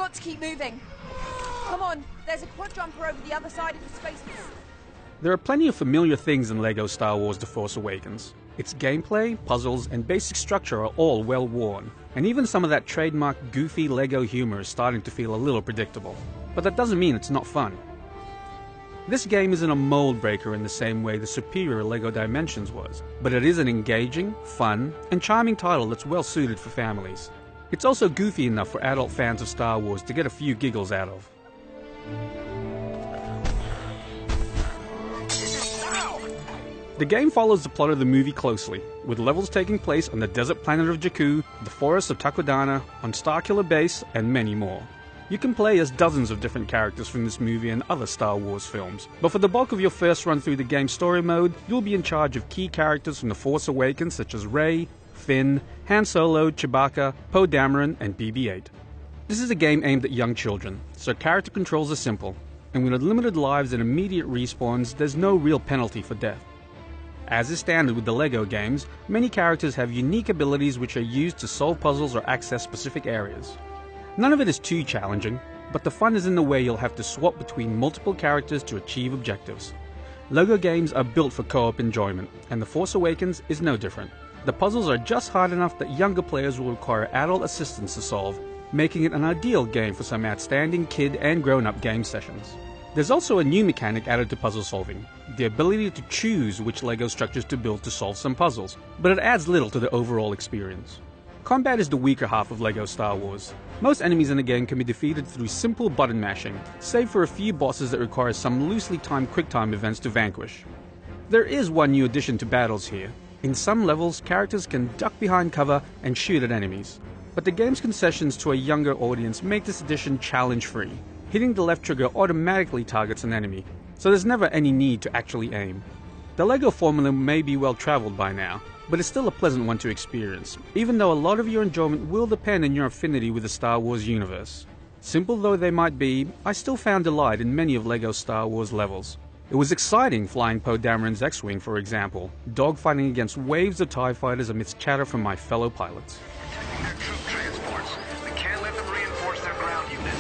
got to keep moving. Come on, there's a quad jumper over the other side of the spaces. There are plenty of familiar things in LEGO Star Wars The Force Awakens. Its gameplay, puzzles, and basic structure are all well worn, and even some of that trademark goofy LEGO humor is starting to feel a little predictable. But that doesn't mean it's not fun. This game isn't a mold breaker in the same way the superior LEGO Dimensions was, but it is an engaging, fun, and charming title that's well suited for families. It's also goofy enough for adult fans of Star Wars to get a few giggles out of. The game follows the plot of the movie closely, with levels taking place on the desert planet of Jakku, the forests of Takodana, on Starkiller Base, and many more. You can play as dozens of different characters from this movie and other Star Wars films, but for the bulk of your first run through the game's story mode, you'll be in charge of key characters from The Force Awakens such as Rey, Finn, Han Solo, Chewbacca, Poe Dameron, and BB-8. This is a game aimed at young children, so character controls are simple, and with unlimited lives and immediate respawns, there's no real penalty for death. As is standard with the LEGO games, many characters have unique abilities which are used to solve puzzles or access specific areas. None of it is too challenging, but the fun is in the way you'll have to swap between multiple characters to achieve objectives. LEGO games are built for co-op enjoyment, and The Force Awakens is no different. The puzzles are just hard enough that younger players will require adult assistance to solve, making it an ideal game for some outstanding kid and grown-up game sessions. There's also a new mechanic added to puzzle solving, the ability to choose which LEGO structures to build to solve some puzzles, but it adds little to the overall experience. Combat is the weaker half of LEGO Star Wars. Most enemies in the game can be defeated through simple button mashing, save for a few bosses that require some loosely timed QuickTime events to vanquish. There is one new addition to battles here. In some levels, characters can duck behind cover and shoot at enemies, but the game's concessions to a younger audience make this addition challenge-free. Hitting the left trigger automatically targets an enemy, so there's never any need to actually aim. The LEGO formula may be well traveled by now, but it's still a pleasant one to experience, even though a lot of your enjoyment will depend on your affinity with the Star Wars universe. Simple though they might be, I still found delight in many of LEGO's Star Wars levels. It was exciting flying Poe Dameron's X-Wing, for example, dogfighting against waves of TIE fighters amidst chatter from my fellow pilots. Protecting their troop transports. We can't let them reinforce their ground units.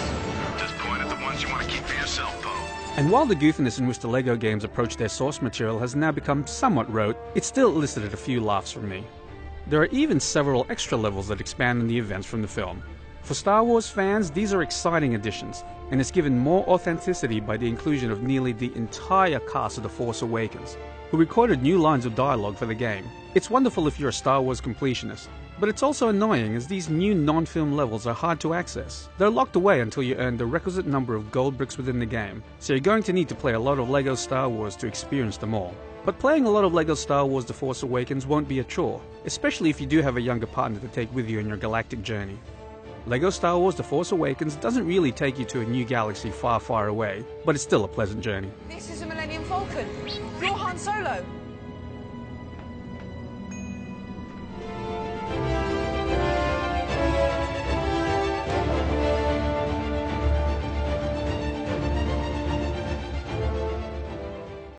Just point at the ones you want to keep for yourself, Poe. And while the goofiness in which the LEGO games approach their source material has now become somewhat rote, it still elicited a few laughs from me. There are even several extra levels that expand on the events from the film. For Star Wars fans, these are exciting additions, and it's given more authenticity by the inclusion of nearly the entire cast of The Force Awakens, who recorded new lines of dialogue for the game. It's wonderful if you're a Star Wars completionist, but it's also annoying as these new non-film levels are hard to access. They're locked away until you earn the requisite number of gold bricks within the game, so you're going to need to play a lot of LEGO Star Wars to experience them all. But playing a lot of LEGO Star Wars The Force Awakens won't be a chore, especially if you do have a younger partner to take with you on your galactic journey. LEGO Star Wars The Force Awakens doesn't really take you to a new galaxy far, far away, but it's still a pleasant journey. This is a Millennium Falcon. You're Han Solo.